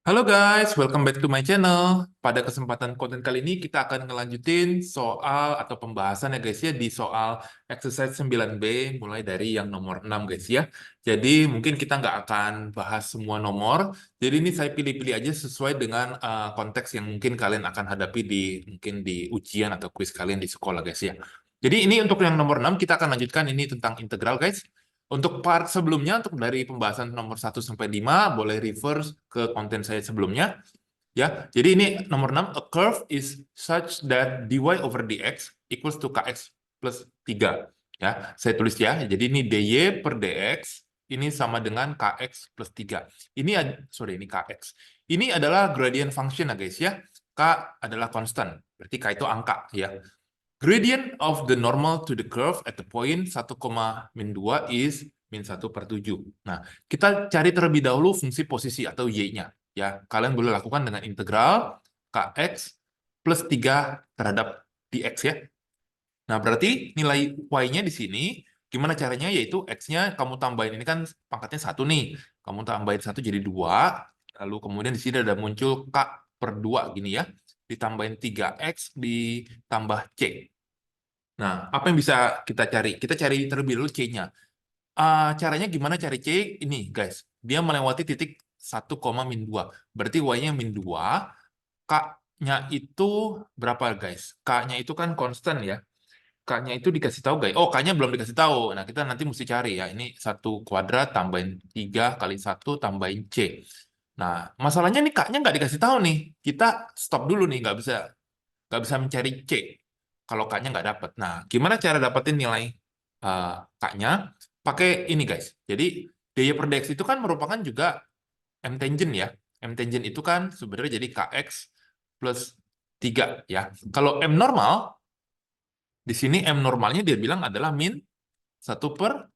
Halo guys, welcome back to my channel. Pada kesempatan konten kali ini kita akan ngelanjutin soal atau pembahasan ya guys ya di soal exercise 9B mulai dari yang nomor 6 guys ya. Jadi mungkin kita nggak akan bahas semua nomor. Jadi ini saya pilih-pilih aja sesuai dengan konteks yang mungkin kalian akan hadapi mungkin di ujian atau kuis kalian di sekolah guys ya. Jadi ini untuk yang nomor 6 kita akan lanjutkan ini tentang integral guys. Untuk part sebelumnya, untuk dari pembahasan nomor 1 sampai 5, boleh reverse ke konten saya sebelumnya. Ya, jadi ini nomor 6, a curve is such that dy over dx equals to kx plus 3. Ya, saya tulis ya. Jadi ini dy per dx ini sama dengan kx plus 3. Ini kx. Ini adalah gradient function ya guys ya. K adalah constant. Berarti K itu angka ya. Gradient of the normal to the curve at the point 1,-2 is min 1 per 7. Nah, kita cari terlebih dahulu fungsi posisi atau y-nya. Ya, kalian boleh lakukan dengan integral kx plus 3 terhadap dx ya. Nah, berarti nilai y-nya di sini, gimana caranya? Yaitu x-nya kamu tambahin, ini kan pangkatnya 1 nih. Kamu tambahin 1 jadi 2, lalu kemudian di sini ada muncul k per 2 gini ya. Ditambahin 3x ditambah c. Nah, apa yang bisa kita cari? Kita cari terlebih dulu C-nya. Caranya gimana cari C? Ini, guys. Dia melewati titik 1,-2. Berarti Y-nya min 2. K-nya itu berapa, guys? K-nya itu kan konstan ya. K-nya itu dikasih tahu, guys. Oh, K-nya belum dikasih tahu. Nah, kita nanti mesti cari ya. Ini 1 kuadrat tambahin 3 kali 1 tambahin C. Nah, masalahnya nih K-nya nggak dikasih tahu nih. Kita stop dulu nih, nggak bisa mencari C kalau K-nya nggak dapat. Nah, gimana cara dapetin nilai K-nya? Pakai ini, guys. Jadi, dy per dx itu kan merupakan juga M tangent ya. M tangent itu kan sebenarnya jadi Kx plus 3 ya. Kalau M normal, di sini M normalnya dia bilang adalah min 1/7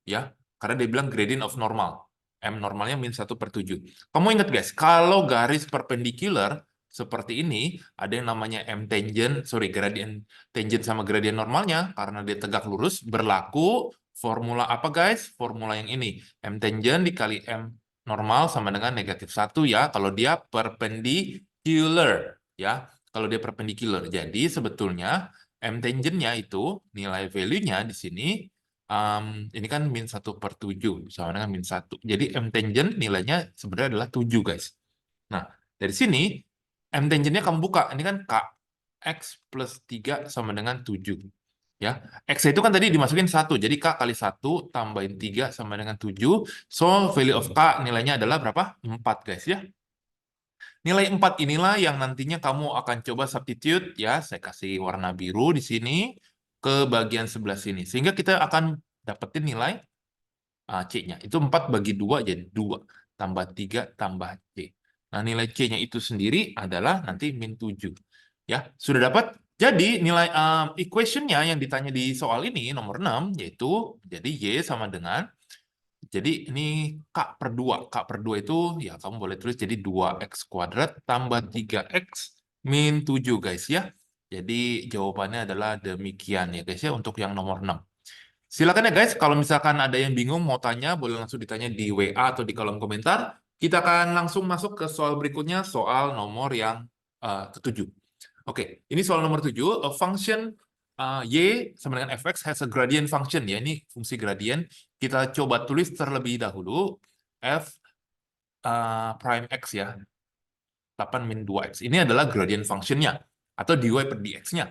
ya. Karena dia bilang gradient of normal. M normalnya min 1/7. Kamu ingat guys, kalau garis perpendicular seperti ini, ada yang namanya M tangent, gradient tangent sama gradient normalnya, karena dia tegak lurus, berlaku formula apa guys? Formula yang ini. M tangent dikali M normal sama dengan -1 ya, kalau dia perpendicular ya. Kalau dia perpendicular. Jadi sebetulnya M tangent-nya itu nilai value-nya di sini ini kan min 1/7 sama dengan min 1. Jadi M tangent nilainya sebenarnya adalah 7 guys. Nah, dari sini M tangent-nya kamu buka. Ini kan Kx plus 3 sama dengan 7. Ya, X itu kan tadi dimasukin 1. Jadi K kali 1 tambahin 3 sama dengan 7. So, value of K nilainya adalah berapa? 4 guys ya. Nilai 4 inilah yang nantinya kamu akan coba substitute ya. Saya kasih warna biru di sini ke bagian sebelah sini. Sehingga kita akan dapetin nilai C-nya. Itu 4 bagi 2 jadi 2. Tambah 3 tambah C. Nah, nilai C-nya itu sendiri adalah nanti min 7. Ya, sudah dapat? Jadi nilai equation-nya yang ditanya di soal ini nomor 6 yaitu jadi Y sama dengan, jadi ini K per 2. K per 2 itu ya kamu boleh tulis jadi 2x kuadrat tambah 3x min 7 guys ya. Jadi jawabannya adalah demikian ya guys ya untuk yang nomor 6. Silakan ya guys, kalau misalkan ada yang bingung mau tanya, boleh langsung ditanya di WA atau di kolom komentar. Kita akan langsung masuk ke soal berikutnya, soal nomor yang ketujuh. Oke, ini soal nomor 7. A function y sama dengan fx has a gradient function. Ya, ini fungsi gradient. Kita coba tulis terlebih dahulu f prime x ya. 8 min 2x. Ini adalah gradient function-nya atau dy per dx-nya.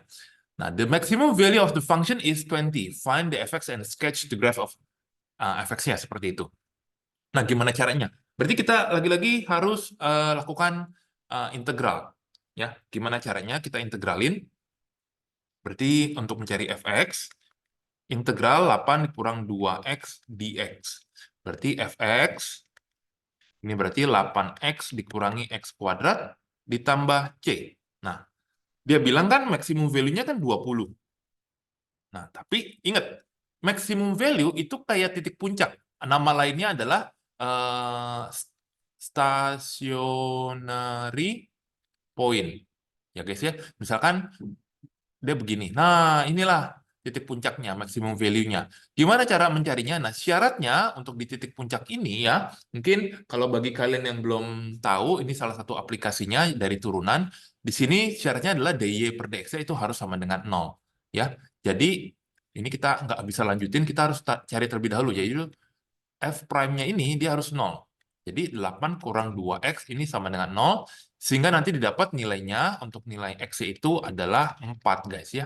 Nah, the maximum value of the function is 20. Find the fx and sketch the graph of fx-nya seperti itu. Nah, gimana caranya? Berarti kita lagi-lagi harus lakukan integral. Ya, gimana caranya kita integralin? Berarti untuk mencari fx, integral 8 dikurang 2x dx. Berarti fx, ini berarti 8x dikurangi x kuadrat ditambah c. Nah, dia bilang kan maksimum value-nya kan 20. Nah, tapi ingat, maximum value itu kayak titik puncak. Nama lainnya adalah stationary point. Ya guys ya, misalkan dia begini. Nah, inilah titik puncaknya, maksimum value-nya. Gimana cara mencarinya? Nah, syaratnya untuk di titik puncak ini ya, mungkin kalau bagi kalian yang belum tahu, ini salah satu aplikasinya dari turunan. Di sini syaratnya adalah dy per dx itu harus sama dengan 0. Ya, jadi ini kita nggak bisa lanjutin, kita harus cari terlebih dahulu. Jadi f prime-nya ini dia harus 0. Jadi 8 kurang 2x ini sama dengan 0, sehingga nanti didapat nilainya untuk nilai x itu adalah 4, guys ya.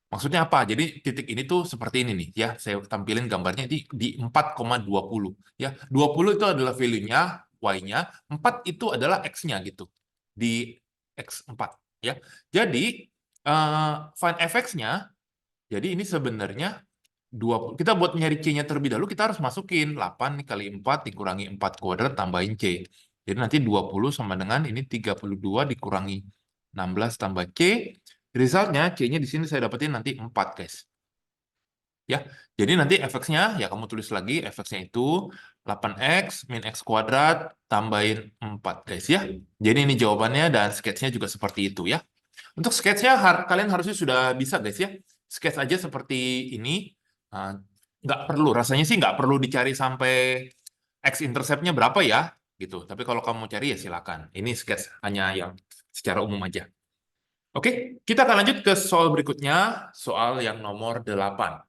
Maksudnya apa? Jadi titik ini tuh seperti ini nih ya. Saya tampilin gambarnya di 4,20 ya. 20 itu adalah value-nya, y-nya, 4 itu adalah x-nya gitu. Di x4 ya. Jadi find fx-nya, jadi ini sebenarnya 20. Kita buat nyari c-nya terlebih dahulu, kita harus masukin 8 kali 4 dikurangi 4 kuadrat tambahin c. Jadi nanti 20 sama dengan ini 32 dikurangi 16 tambah c. Resultnya c-nya di sini saya dapetin nanti 4, guys. Ya, jadi nanti fx-nya ya kamu tulis lagi, fx-nya itu 8x min x kuadrat tambahin 4, guys ya. Jadi ini jawabannya dan sketch-nya juga seperti itu ya. Untuk sketch-nya kalian harusnya sudah bisa, guys ya. Sketch aja seperti ini. Nah, nggak perlu, rasanya sih nggak perlu dicari sampai x-intercept-nya berapa ya, gitu. Tapi kalau kamu mau cari ya silakan. Ini sketch hanya yang secara umum aja. Oke, kita akan lanjut ke soal berikutnya, soal yang nomor 8.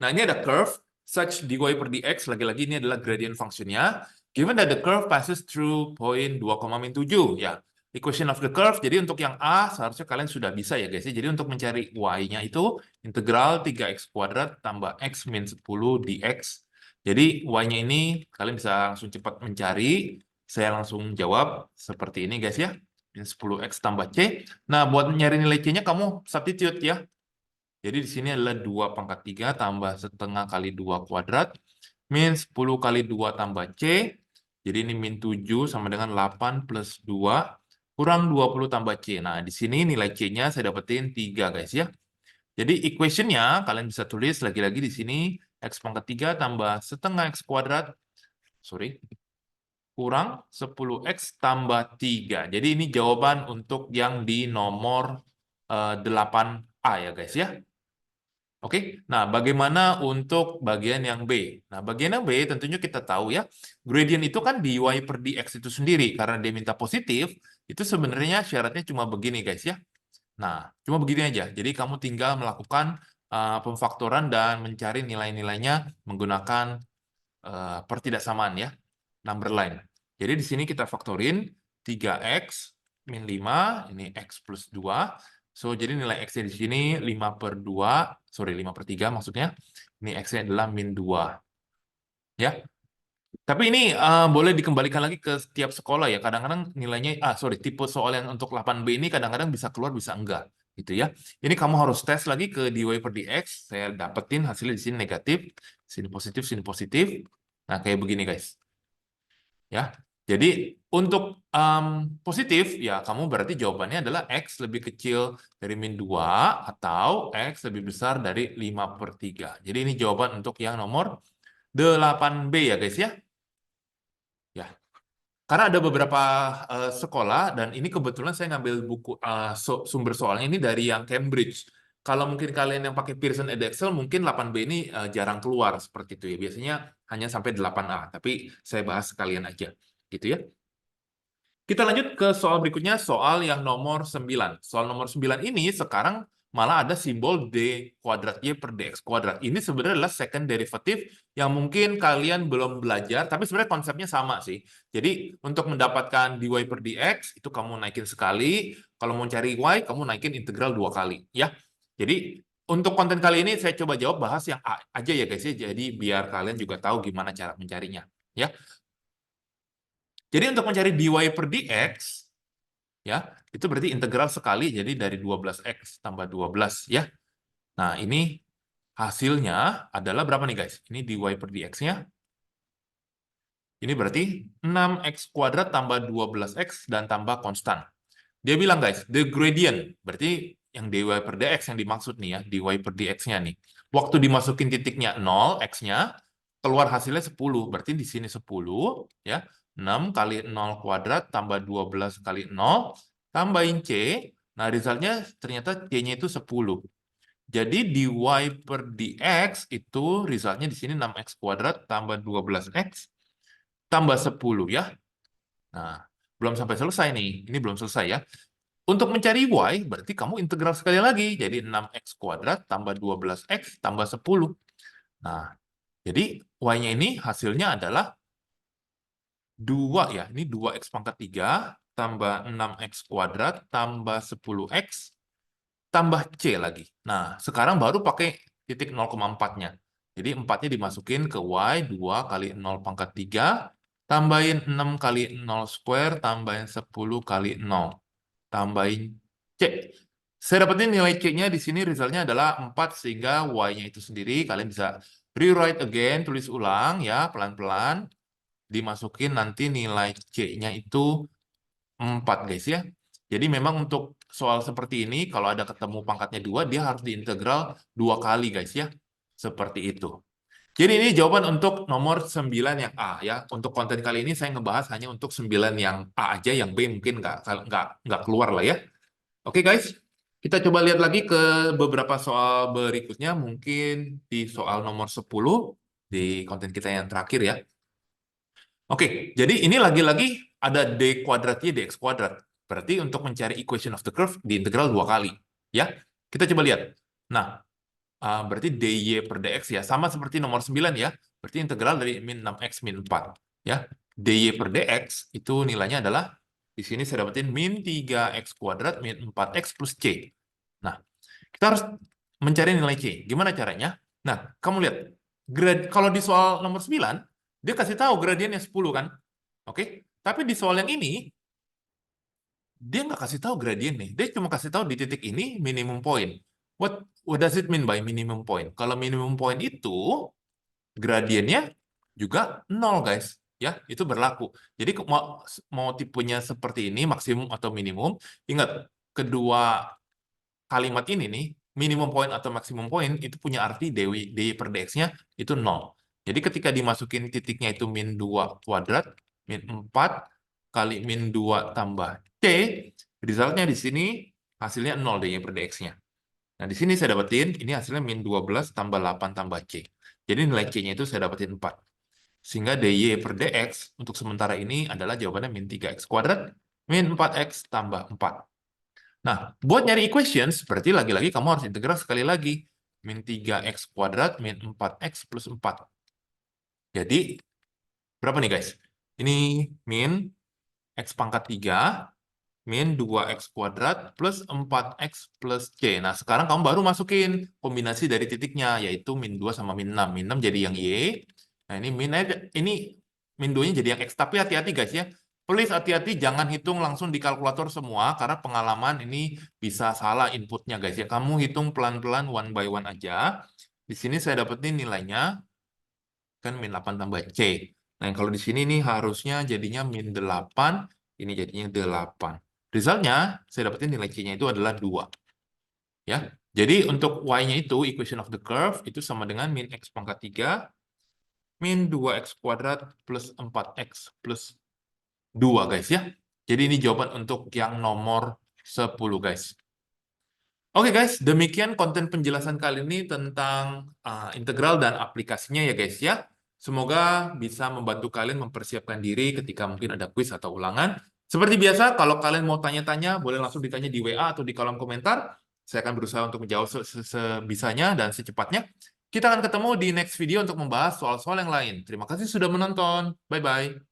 Nah, ini ada curve, such dy per dx, lagi-lagi ini adalah gradient function-nya. Given that the curve passes through point 2,7, ya. Equation of the curve, jadi untuk yang A, seharusnya kalian sudah bisa ya guys. Jadi untuk mencari y-nya itu, integral 3x kuadrat tambah x min 10 dx. Jadi y-nya ini, kalian bisa langsung cepat mencari. Saya langsung jawab seperti ini guys ya. Min 10x tambah c. Nah, buat nyari nilai c-nya, kamu substitute ya. Jadi di sini adalah 2 pangkat 3 tambah setengah kali 2 kuadrat. Min 10 kali 2 tambah C. Jadi ini min 7 sama dengan 8 plus 2. Kurang 20 tambah C. Nah, di sini nilai C-nya saya dapetin 3, guys ya. Jadi equation-nya kalian bisa tulis lagi-lagi di sini. X pangkat 3 tambah setengah X kuadrat. Sorry. Kurang 10X tambah 3. Jadi ini jawaban untuk yang di nomor 8A ya, guys ya. Oke, nah bagaimana untuk bagian yang B? Nah, bagian yang B tentunya kita tahu ya, gradient itu kan dy per dx itu sendiri. Karena dia minta positif, itu sebenarnya syaratnya cuma begini guys ya. Nah, cuma begini aja. Jadi kamu tinggal melakukan pemfaktoran dan mencari nilai-nilainya menggunakan pertidaksamaan ya, number line. Jadi di sini kita faktorin 3x min 5, ini x plus 2. So, jadi nilai x-nya di sini 5 per 2, sorry 5 per 3 maksudnya. Ini x-nya adalah min 2. Ya. Tapi ini boleh dikembalikan lagi ke setiap sekolah ya. Kadang-kadang nilainya, tipe soal yang untuk 8B ini kadang-kadang bisa keluar, bisa enggak. Gitu ya. Ini kamu harus tes lagi ke dy per dx. Saya dapetin hasilnya di sini negatif. Sini positif, sini positif. Nah, kayak begini guys. Ya. Jadi untuk positif, ya kamu berarti jawabannya adalah X lebih kecil dari min 2 atau X lebih besar dari 5 per 3. Jadi ini jawaban untuk yang nomor 8B ya guys ya. Ya. Karena ada beberapa sekolah, dan ini kebetulan saya ngambil buku sumber soalnya ini dari yang Cambridge. Kalau mungkin kalian yang pakai Pearson Edexcel, mungkin 8B ini jarang keluar seperti itu ya. Biasanya hanya sampai 8A, tapi saya bahas sekalian aja. Gitu ya. Kita lanjut ke soal berikutnya, soal yang nomor 9. Soal nomor 9 ini sekarang malah ada simbol d kuadrat y per dx kuadrat. Ini sebenarnya adalah second derivative yang mungkin kalian belum belajar, tapi sebenarnya konsepnya sama sih. Jadi untuk mendapatkan dy per dx, itu kamu naikin sekali. Kalau mau cari y, kamu naikin integral 2 kali. Ya. Jadi untuk konten kali ini saya coba jawab bahas yang A aja ya guys ya. Jadi biar kalian juga tahu gimana cara mencarinya. Ya. Jadi untuk mencari dy per dx, ya itu berarti integral sekali, jadi dari 12x tambah 12 ya. Nah ini hasilnya adalah berapa nih guys? Ini dy per dx-nya. Ini berarti 6x kuadrat tambah 12x dan tambah konstan. Dia bilang guys, the gradient, berarti yang dy per dx yang dimaksud nih ya, dy per dx-nya nih. Waktu dimasukin titiknya 0, x-nya, keluar hasilnya 10. Berarti di sini 10, ya. 6 kali 0 kuadrat tambah 12 kali 0, tambahin C. Nah, resultnya ternyata C-nya itu 10. Jadi dy per dx itu resultnya di sini 6x kuadrat tambah 12x tambah 10 ya. Nah, belum sampai selesai nih. Ini belum selesai ya. Untuk mencari y, berarti kamu integral sekali lagi. Jadi 6x kuadrat tambah 12x tambah 10. Nah, jadi y-nya ini hasilnya adalah 2 ya. Ini 2x pangkat 3 tambah 6x kuadrat tambah 10x tambah c lagi. Nah, sekarang baru pakai titik 0,4-nya. Jadi 4-nya dimasukin ke y, 2 kali 0 pangkat 3, tambahin 6 kali 0 square, tambahin 10 kali 0, tambahin c. Saya dapetin nilai c-nya di sini resultnya adalah 4, sehingga y-nya itu sendiri kalian bisa rewrite again, tulis ulang ya, pelan-pelan. Dimasukin nanti nilai c-nya itu 4 guys ya. Jadi memang untuk soal seperti ini, kalau ada ketemu pangkatnya 2, dia harus diintegral 2 kali guys ya. Seperti itu. Jadi ini jawaban untuk nomor 9 yang A ya. Untuk konten kali ini saya ngebahas hanya untuk 9 yang A aja, yang B mungkin nggak keluar lah ya. Oke guys, kita coba lihat lagi ke beberapa soal berikutnya. Mungkin di soal nomor 10 di konten kita yang terakhir ya. Oke, jadi ini lagi-lagi ada d kuadratnya dx kuadrat. Berarti untuk mencari equation of the curve diintegral 2 kali. Ya, kita coba lihat. Nah, berarti dy per dx ya, sama seperti nomor 9 ya. Berarti integral dari min 6x min 4. Ya, dy per dx itu nilainya adalah, di sini saya dapetin min 3x kuadrat min 4x plus c. Nah, kita harus mencari nilai c. Gimana caranya? Nah, kamu lihat. Kalau di soal nomor 9, dia kasih tahu gradiennya 10 kan? Oke. Tapi di soal yang ini, dia nggak kasih tahu gradiennya. Dia cuma kasih tahu di titik ini minimum point. What does it mean by minimum point? Kalau minimum point itu, gradiennya juga 0, guys. Ya, itu berlaku. Jadi mau tipenya seperti ini, maksimum atau minimum, ingat, kedua kalimat ini nih, minimum point atau maksimum point itu punya arti dy per dx-nya itu 0. Jadi ketika dimasukin titiknya itu min 2 kuadrat, min 4 kali min 2 tambah c, resultnya di sini hasilnya 0 dy per dx-nya. Nah, di sini saya dapetin, ini hasilnya min 12 tambah 8 tambah c. Jadi nilai c-nya itu saya dapetin 4. Sehingga dy per dx untuk sementara ini adalah jawabannya min 3x kuadrat, min 4x tambah 4. Nah, buat nyari equations, berarti lagi-lagi kamu harus integral sekali lagi. Min 3x kuadrat, min 4x plus 4. Jadi, berapa nih guys? Ini min x pangkat 3, min 2x kuadrat, plus 4x plus c. Nah, sekarang kamu baru masukin kombinasi dari titiknya, yaitu min 2 sama min 6. Min 6 jadi yang y. Nah, ini min 2-nya jadi yang x. Tapi hati-hati guys ya. Please hati-hati, jangan hitung langsung di kalkulator semua, karena pengalaman ini bisa salah inputnya guys ya. Kamu hitung pelan-pelan one by one aja. Di sini saya dapetin nilainya, kan min 8 tambah c. Nah, kalau di sini nih harusnya jadinya min 8, ini jadinya 8. Resultnya, saya dapetin nilai c-nya itu adalah 2. Ya. Jadi untuk y-nya itu, equation of the curve, itu sama dengan min x pangkat 3, min 2x kuadrat plus 4x plus 2 guys ya. Jadi ini jawaban untuk yang nomor 10 guys. Oke guys, demikian konten penjelasan kali ini tentang integral dan aplikasinya ya guys ya. Semoga bisa membantu kalian mempersiapkan diri ketika mungkin ada kuis atau ulangan. Seperti biasa, kalau kalian mau tanya-tanya, boleh langsung ditanya di WA atau di kolom komentar. Saya akan berusaha untuk menjawab sebisanya dan secepatnya. Kita akan ketemu di next video untuk membahas soal-soal yang lain. Terima kasih sudah menonton. Bye-bye.